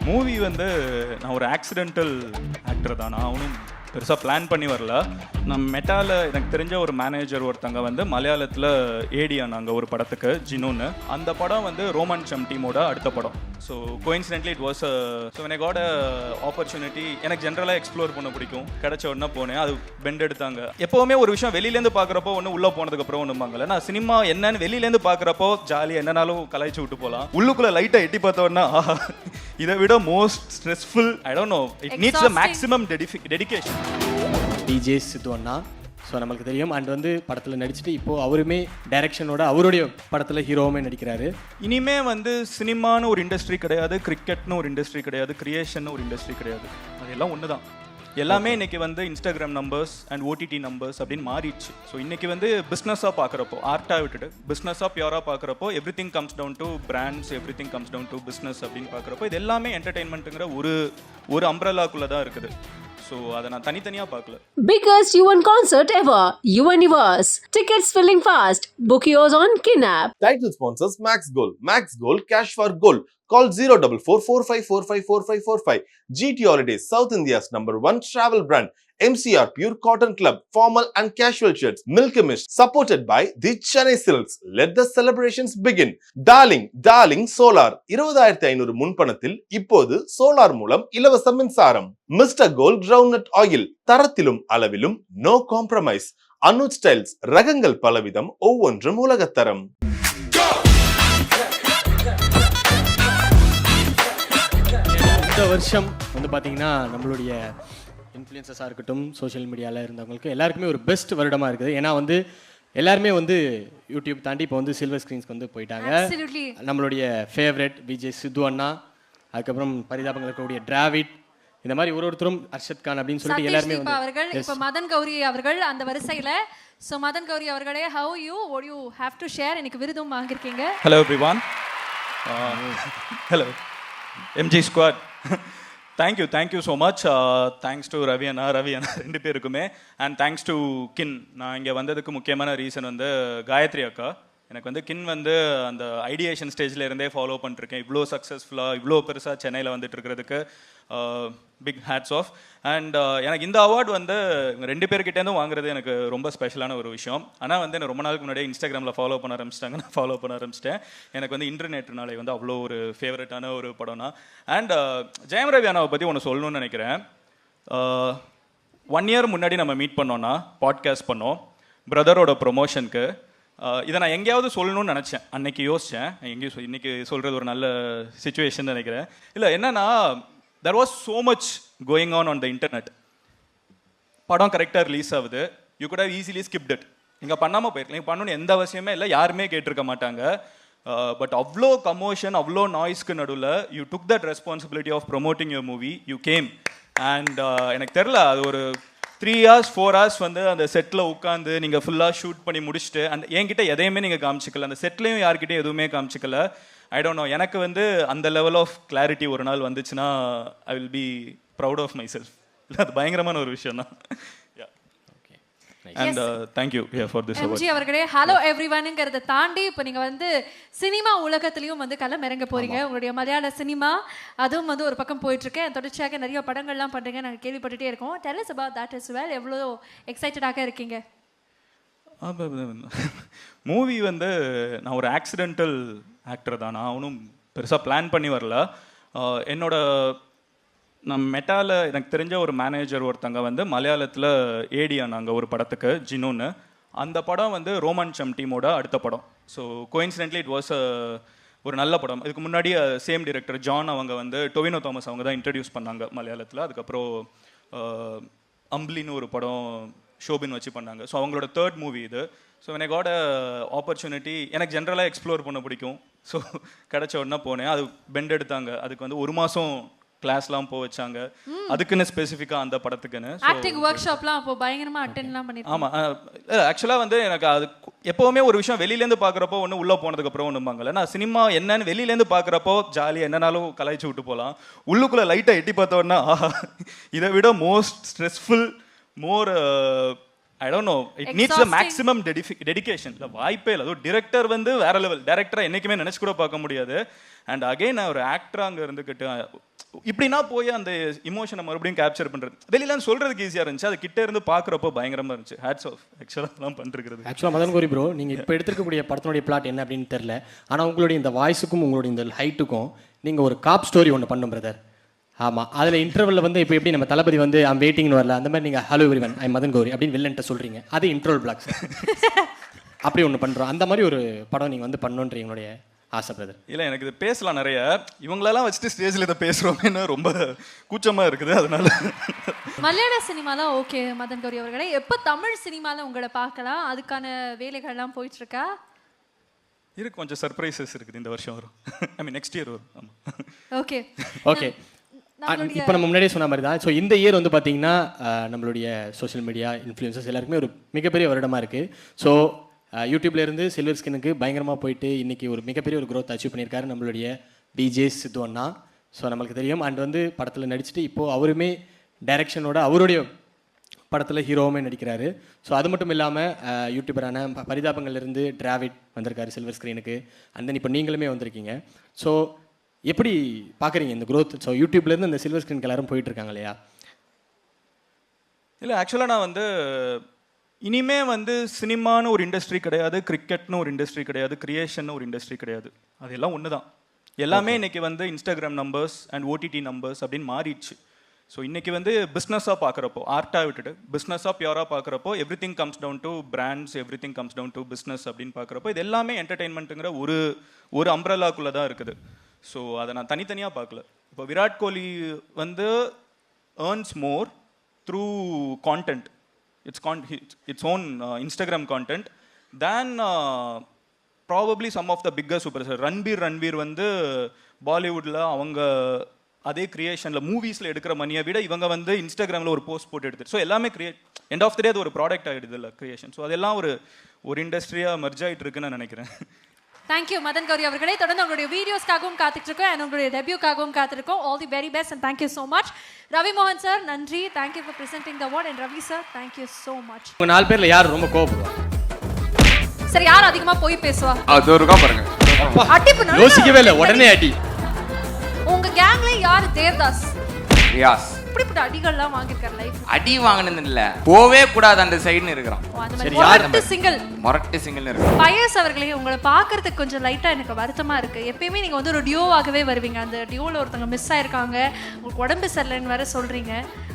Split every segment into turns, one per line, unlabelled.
Movie வந்து நான் ஒரு ஆக்சிடென்டல் ஆக்டர் தான். நான் அவனும் பெருசாக பிளான் பண்ணி வரல. நான் மெட்டாவில் எனக்கு தெரிஞ்ச ஒரு மேனேஜர் ஒருத்தங்க வந்து மலையாளத்தில் ஏடி ஆனாங்க ஒரு படத்துக்கு, ஜினோன்னு. அந்த படம் வந்து ரோமன் சம் டீமோட அடுத்த படம். So coincidentally it was so எனக்கு காட் ஆப்பர்ச்சுனிட்டி. எனக்கு ஜென்ரலாக எக்ஸ்ப்ளோர் பண்ண பிடிக்கும். கிடைச்ச உடனே போனேன், அது பெண்ட் எடுத்தாங்க. எப்போவுமே ஒரு விஷயம் வெளியிலேருந்து பார்க்குறப்போ ஒன்று, உள்ளே போனதுக்கப்புறம் ஒன்றும்பாங்கல்ல. நான் சினிமா என்னன்னு வெளியிலேருந்து பார்க்குறப்போ ஜாலியாக என்னன்னாலும் கலாய்ச்சி விட்டு போகலாம். உள்ளுக்குள்ளே லைட்டாக எட்டி பார்த்தோன்னா இதை விட most stressful, I don't know, it needs the maximum dedication.
Vijay Sidhu அண்ணா, ஸோ நம்மளுக்கு தெரியும். அண்ட் வந்து படத்தில் நடிச்சுட்டு இப்போது அவருமே டைரக்ஷனோட அவருடைய படத்தில் ஹீரோவுமே நடிக்கிறாரு.
இனிமே வந்து சினிமான்னு ஒரு இண்டஸ்ட்ரி கிடையாது, கிரிக்கெட்னு ஒரு இண்டஸ்ட்ரி கிடையாது, கிரியேஷன் ஒரு இண்டஸ்ட்ரி கிடையாது. அதெல்லாம் ஒன்று தான். எல்லாமே இன்னைக்கு வந்து Instagram numbers and OTT numbers அப்படின்னு மாறிடுச்சு. ஸோ இன்னைக்கு வந்து பிஸ்னஸாக பார்க்குறப்போ, ஆர்ட்டாக விட்டுட்டு பிஸ்னஸாக பியூராக பார்க்குறப்போ, everything comes down to brands, everything comes down to business அப்படின்னு பார்க்குறப்போ, இது எல்லாமே என்டர்டெயின்மெண்ட்டுங்கிற ஒரு அம்ப்ரெல்லாக்குள்ளே தான் இருக்குது. ஸோ அதை நான் தனித்தனியாக பார்க்கல.
Biggest UN concert ever, Universe. Tickets filling fast. Book yours on Kinap.
Title sponsors Max Gold. Max Gold, cash for gold. Call 04445454545. GT Holidays, South India's #1 travel brand. MCR Pure Cotton Club, formal and casual shirts. Milky Mist, supported by the Chennai Silks. Let the celebrations begin. Darling Solar. 20500 முன்பணத்தில் இப்போது solar மூலம் இலவச மின்சாரம். Mister gold groundnut oil, தரத்திலும் அளவிலும் no compromise. Anuj styles, ரகங்கள் பலவிதம், ஒவ்வொன்றும் உலகத்தரம்.
இந்த வருஷம் வந்து பார்த்தீங்கன்னா நம்மளுடைய இன்ஃப்ளூயன்சஸாக இருக்கட்டும், சோஷியல் மீடியாவில் இருந்தவங்களுக்கு எல்லாருக்குமே ஒரு பெஸ்ட் வருடமாக இருக்குது. ஏன்னா வந்து எல்லாருமே வந்து யூடியூப் தாண்டி இப்போ வந்து சில்வர் ஸ்க்ரீன்ஸ்க்கு வந்து போயிட்டாங்க. நம்மளுடைய ஃபேவரட் விஜய் சித்து அண்ணா, அதுக்கப்புறம் பரிதாபங்கள் இருக்கக்கூடிய டிராவிட், இந்த மாதிரி ஒருத்தரும் அர்ஷத் கான் அப்படின்னு சொல்லிட்டு எல்லாருமே வந்து
அவர்கள். இப்போ மதன் கௌரி அவர்கள் அந்த வரிசையில். ஸோ மதன் கௌரி அவர்களே, how you, what you have to share? எனக்கு விருதும் வாங்கியிருக்கீங்க.
Hello everyone. Hello MG squad. Thank you so much. Thanks to Ravi அண்ணா ரெண்டு பேருக்குமே. அண்ட் தேங்க்ஸ் டு கின். நான் இங்கே வந்ததுக்கு முக்கியமான ரீசன் வந்து காயத்ரி அக்கா. எனக்கு வந்து கின் வந்து அந்த ஐடியேஷன் ஸ்டேஜில் இருந்தே ஃபாலோ பண்ணிருக்கேன். இவ்வளோ சக்ஸஸ்ஃபுல்லாக, இவ்வளோ பெருசாக சென்னையில் வந்துட்டு இருக்கிறதுக்கு பிக் ஹேட்ஸ் ஆஃப். அண்ட் எனக்கு இந்த அவார்டு வந்து ரெண்டு பேர்கிட்டேருந்தும் வாங்குறது எனக்கு ரொம்ப ஸ்பெஷலான ஒரு விஷயம். ஆனால் வந்து எனக்கு ரொம்ப நாளுக்கு முன்னாடியே இன்ஸ்டாகிராமில் ஃபாலோ பண்ண ஆரம்பிச்சிட்டாங்க, நான் ஃபாலோ பண்ண ஆரம்பிச்சிட்டேன். எனக்கு வந்து இன்டர்நெட் நாளை வந்து அவ்வளோ ஒரு ஃபேவரட்டான ஒரு படம்னா. அண்ட் ஜெயம் ரவி அண்ணாவை பற்றி ஒன்று சொல்லணும்னு நினைக்கிறேன். 1 year முன்னாடி நம்ம மீட் பண்ணோன்னா பாட்காஸ்ட் பண்ணோம் பிரதரோட ப்ரொமோஷனுக்கு. இதை நான் எங்கேயாவது சொல்லணும்னு நினச்சேன், அன்னைக்கு யோசித்தேன். எங்கேயும் இன்னைக்கு சொல்கிறது ஒரு நல்ல சுச்சுவேஷன் நினைக்கிறேன். இல்லை என்னன்னா, there was so much going on the internet. படம் கரெக்டாக ரிலீஸ் ஆகுது, you could have easily skipped it. நீங்கள் பண்ணாமல் போயிருக்கலாம், நீங்கள் பண்ணணும்னு எந்த அவசியமே இல்லை, யாருமே கேட்டிருக்க மாட்டாங்க. பட் அவ்வளோ கமோஷன், அவ்வளோ நாய்ஸ்க்கு நடுவில் you took that responsibility of promoting your movie, you came. And எனக்கு தெரில, அது ஒரு 3 hours 4 hours வந்து அந்த செட்டில் உட்காந்து நீங்கள் ஃபுல்லாக ஷூட் பண்ணி முடிச்சுட்டு, அந்த என்கிட்ட எதையுமே நீங்கள் காமிச்சிக்கல, அந்த செட்லேயும் யார்கிட்டையும் எதுவுமே காமிச்சிக்கல. ஐ டோன்ட் நோ, எனக்கு வந்து அந்த லெவல் ஆஃப் கிளாரிட்டி ஒரு நாள் வந்துச்சுன்னா I will be proud of myself. இல்லை, அது பயங்கரமான ஒரு விஷயம் தான். And thank you for this award.
MG அவர்களே, ஹலோ எவ்ரிவன்ங்கிறத தாண்டி இப்போ நீங்கள் வந்து சினிமா உலகத்துலேயும் வந்து களமிறங்க போறீங்க. உங்களுடைய மலையாள சினிமா அதுவும் வந்து ஒரு பக்கம் போயிட்டுருக்கு. தொடர்ச்சியாக நிறைய படங்கள்லாம் பண்ணுறீங்க, நாங்கள் கேள்விப்பட்டுட்டே இருக்கோம். Tell us about that as well. எவ்வளோ எக்ஸைட்டடாக இருக்கீங்க?
மூவி வந்து நான் ஒரு ஆக்சிடென்டல் ஆக்டர் தான். நான் அவனும் பெருசாக பிளான் பண்ணி வரல. என்னோட நான் மெட்டாவில் எனக்கு தெரிஞ்ச ஒரு மேனேஜர் ஒருத்தங்க வந்து மலையாளத்தில் ஏடி ஆனாங்க ஒரு படத்துக்கு, ஜினோன்னு. அந்த படம் வந்து ரோமன் சம் டீமோட அடுத்த படம். ஸோ கோயின்சிடென்ட்லி இட் வாஸ் ஒரு நல்ல படம். இதுக்கு முன்னாடி சேம் டிரெக்டர் ஜான் அவங்க வந்து டொவினோ தாமஸ் அவங்க தான் இன்ட்ரடியூஸ் பண்ணாங்க மலையாளத்தில். அதுக்கப்புறம் அம்பிளின்னு ஒரு படம் ஷோபின் வச்சு பண்ணாங்க. ஸோ அவங்களோட 3rd மூவி இது. ஸோ எனக்கு காட் ஆப்பர்ச்சுனிட்டி. எனக்கு ஜென்ரலாக எக்ஸ்ப்ளோர் பண்ண பிடிக்கும். ஸோ கிடைச்ச உடனே போனேன், அது பெண்ட் எடுத்தாங்க. அதுக்கு வந்து 1 மாதம் கிளாஸ்லாம் போக வச்சாங்க, அதுக்குன்னு ஸ்பெசிஃபிக்காக அந்த படத்துக்குன்னு.
ஆக்டிங் ஒர்க் ஷாப்லாம் அப்போ பயங்கரமாக அட்டென்ட்லாம் பண்ணிருக்கேன்.
ஆமாம், ஆக்சுவலாக வந்து எனக்கு அது எப்போவுமே ஒரு விஷயம் வெளியிலேருந்து பார்க்குறப்போ ஒன்று, உள்ளே போனதுக்கப்புறம் ஒன்றும்பாங்கல்ல. நான் சினிமா என்னன்னு வெளியிலேருந்து பார்க்குறப்போ ஜாலியாக என்னன்னாலும் கலாய்ச்சி விட்டு போகலாம். உள்ளுக்குள்ளே லைட்டாக எட்டி பார்த்தோன்னா இதை விட most stressful, more I don't know it needs a maximum dedication. இல்லை வாய்ப்பே இல்லை. அதுவும் டிரெக்டர் வந்து வேற லெவல். டேரக்டரை என்றைக்குமே நினச்சி கூட பார்க்க முடியாது. அண்ட் அகைன் ஒரு ஆக்டராக அங்கே இருந்துக்கிட்டு இப்படின்னா போய் அந்த இமோஷனை மறுபடியும் கேப்சர் பண்ணுறது வெளியிலாம் சொல்கிறதுக்கு ஈஸியாக இருந்துச்சு. அது கிட்டே இருந்து பார்க்குறப்போ பயங்கரமாக இருந்துச்சு. ஹேட்ஸ் ஆஃப் ஆக்சுவலாக அதெல்லாம் பண்ணிருக்கிறது.
ஆக்சுவலாக மதன் கோரி ப்ரோ, நீங்கள் இப்போ எடுத்துக்கக்கூடிய படத்தினுடைய பிளாட் என்ன அப்படின்னு தெரில. ஆனால் உங்களுடைய இந்த வாய்ஸுக்கும் உங்களுடைய இந்த ஹைட்டுக்கும் நீங்கள் ஒரு காப் ஸ்டோரி ஒன்று பண்ணும் பிரதர். ஆமாம், அதில் இன்டர்வலில் வந்து இப்போ எப்படி நம்ம தளபதி வந்து ஐம் வெயிட்டிங்னு வரல, அந்த மாதிரி நீங்கள் hello everyone I Madhan Gowri அப்படின்னு வில்லன்ட்ட சொல்கிறீங்க. அது இன்டர்வல் பிளாக்ஸ் அப்படி ஒன்று பண்ணுறோம். அந்த மாதிரி ஒரு படம் நீங்கள் வந்து பண்ணணுன்ற எங்களுடைய ஆசை பிரதர்.
இல்லை எனக்கு இது பேசலாம் நிறைய. இவங்களெல்லாம் வச்சுட்டு ஸ்டேஜில் இதை பேசுகிறோமேன்னு ரொம்ப கூச்சமாக இருக்குது. அதனால
மலையாள சினிமாலாம் ஓகே மதன் கௌரி அவர்களே, எப்போ தமிழ் சினிமாவில் உங்களை பார்க்கலாம்? அதுக்கான வேலைகள்லாம் போயிட்டு இருக்கா?
இருக்கு, கொஞ்சம் சர்ப்ரைசஸ் இருக்குது. இந்த வருஷம் வரும். ஐ மீன் நெக்ஸ்ட் இயர் வரும். ஆமாம்.
Okay
okay. இப்போ நம்ம முன்னாடியே சொன்ன மாதிரி தான். ஸோ இந்த இயர் வந்து பார்த்தீங்கன்னா நம்மளுடைய சோஷியல் மீடியா இன்ஃப்ளூயன்சர்ஸ் எல்லாருக்குமே ஒரு மிகப்பெரிய வருடமாக இருக்குது. ஸோ யூடியூப்லேருந்து சில்வர் ஸ்கின்னுக்கு பயங்கரமாக போயிட்டு இன்றைக்கி ஒரு மிகப்பெரிய ஒரு க்ரோத் அச்சீவ் பண்ணியிருக்காரு நம்மளுடைய டிஜே சித்து அண்ணா. ஸோ நம்மளுக்கு தெரியும். அண்ட் வந்து படத்தில் நடிச்சுட்டு இப்போது அவருமே டைரக்ஷனோட அவருடைய படத்தில் ஹீரோவுமே நடிக்கிறாரு. ஸோ அது மட்டும் இல்லாமல் யூடியூபரான பரிதாபங்கள்லேருந்து டிராவிட் வந்திருக்காரு சில்வர் ஸ்க்ரீனுக்கு. அண்ட் தென் இப்போ நீங்களுமே வந்திருக்கீங்க. ஸோ எப்படி பார்க்குறீங்க இந்த க்ரோத்? ஸோ யூடியூப்லேருந்து இந்த சில்வர் ஸ்க்ரீனுக்கு எல்லாரும் போயிட்டுருக்காங்க இல்லையா?
இல்லை ஆக்சுவலாக நான் வந்து இனிமே வந்து சினிமான்னு ஒரு இண்டஸ்ட்ரி கிடையாது, கிரிக்கெட்னு ஒரு இண்டஸ்ட்ரி கிடையாது, கிரியேஷன் ஒரு இண்டஸ்ட்ரி கிடையாது. அதெல்லாம் ஒன்று தான். எல்லாமே இன்றைக்கி வந்து Instagram numbers and OTT numbers அப்படின்னு மாறிடுச்சு. ஸோ இன்றைக்கி வந்து பிஸ்னஸாக பார்க்குறப்போ, ஆர்ட்டாக விட்டுட்டு பிஸ்னஸாக பியூராக பார்க்குறப்போ everything comes down to brands, everything comes down to business அப்படின்னு பார்க்குறப்போ இது எல்லாமே என்டர்டெயின்மெண்ட்டுங்கிற ஒரு அம்ப்ரெல்லாக்குள்ளே தான் இருக்குது. ஸோ அதை நான் தனித்தனியாக பார்க்கல. இப்போ விராட் கோலி வந்து earns more through content, its own Instagram content than probably some of the bigger superstars. Ranbir வந்து பாலிவுட்டில் அவங்க அதே கிரியேஷனில் மூவிஸில் எடுக்கிற மணியை விட இவங்க வந்து இன்ஸ்டாகிராமில் ஒரு போஸ்ட் போட்டு எடுத்து. ஸோ எல்லாமே எண்ட் ஆஃப் த டே அது ஒரு ப்ராடக்ட் ஆகிடுது இல்லை கிரியேஷன். ஸோ அதெல்லாம் ஒரு இண்டஸ்ட்ரியாக மெர்ஜ் ஆகிட்டு இருக்குன்னு நான் நினைக்கிறேன்.
தேங்க்யூ மதன் கௌரி அவர்களே. தொடர்ந்து உங்களுடைய வீடியோஸ்க்காகவும் காத்துட்ருக்கோம் அண்ட் உங்களுடைய டெபியூக்காகவும் காத்திருக்கோம். All the very best and thank you so much. Ravi மோகன் சார் நன்றி, thank you for presenting the award. And Ravi sir thank you so much.
உங்கள் 4 பேரில் யார் ரொம்ப கோவப்படுவா?
சரி, யார் அதிகமாக போய் பேசுவா?
அது ஒருக்கா பாருங்க.
அடிப்பு
யோசிக்கவே இல்லை, உடனே அடி.
உங்க கேங்ல யார் தேவதாஸ்?
ரியாஸ்
இப்படிப்பட்ட அடிகள்லாம் வாங்கியிருக்காரு லைஃப்.
அடி வாங்கினது இல்ல, போவே கூடாது அந்த சைடுன்னு இருக்கிறான்.
சரி, யார்
மொரட்டு சிங்கிள்னு இருக்கு.
பயஸ் அவர்களே, உங்களை பார்க்கறதுக்கு கொஞ்சம் லைட்டா எனக்கு வருத்தமா இருக்கு. எப்பயுமே நீங்க வந்து ஒரு டியோவாகவே வருவீங்க. அந்த டியோல ஒருத்தவங்க மிஸ் ஆயிருக்காங்க, உங்களுக்கு உடம்பு சரியில்லைன்னு வேற சொல்றீங்க.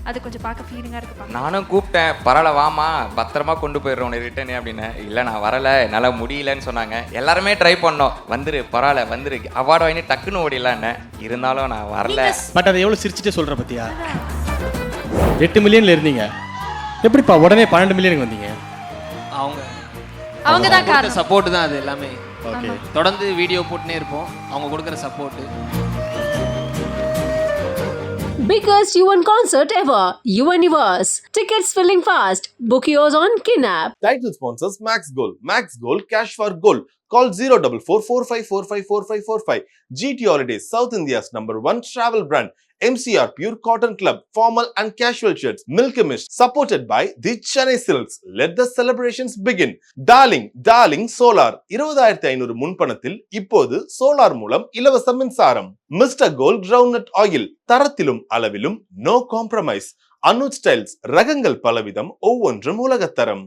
அது கொஞ்சம் பார்க்க ஃபீலிங்கா இருக்கு.
நானும் கூப்பிட்டேன், பரவாயில்ல வாமா பத்திரமா கொண்டு போயிடுறோம் ரிட்டர்னு அப்படின்னு. இல்லை நான் வரல, என்னால் முடியலன்னு சொன்னாங்க. எல்லாருமே ட்ரை பண்ணோம், வந்துரு பரவாயில்ல வந்துரு அவார்டு வாங்கி டக்குன்னு ஓடிடலான்னு. இருந்தாலும் நான் வரல.
பட் அதை எவ்வளோ சிரிச்சுட்டே சொல்கிற பத்தியா? 8 மில்லியன்ல இருந்தீங்க, எப்படிப்பா உடனே 12 மில்லியனுக்கு வந்தீங்க?
அவங்க தான் காரணம். சப்போர்ட் தான் அது எல்லாமே.
ஓகே,
தொடர்ந்து வீடியோ போட்டுனே இருப்போம், அவங்க கொடுக்குற support.
Biggest UN concert ever, Universe. Tickets filling fast. Book yours on Kinap.
Title sponsors Max Gold. Max Gold, cash for gold. Call 04445454545. GT Holidays, South India's #1 travel brand. MCR Pure Cotton Club, formal and casual shirts. Milkimish, supported by the Chennai Silks. Let the celebrations begin. Darling Solar. 20,500 முன்பணத்தில் இப்போது solar மூலம் இலவச மின்சாரம். Mister gold groundnut oil, தரத்திலும் அளவிலும் no compromise. Anuj styles, ரகங்கள் பலவிதம், ஒவ்வொன்றும் உலகத்தரம்.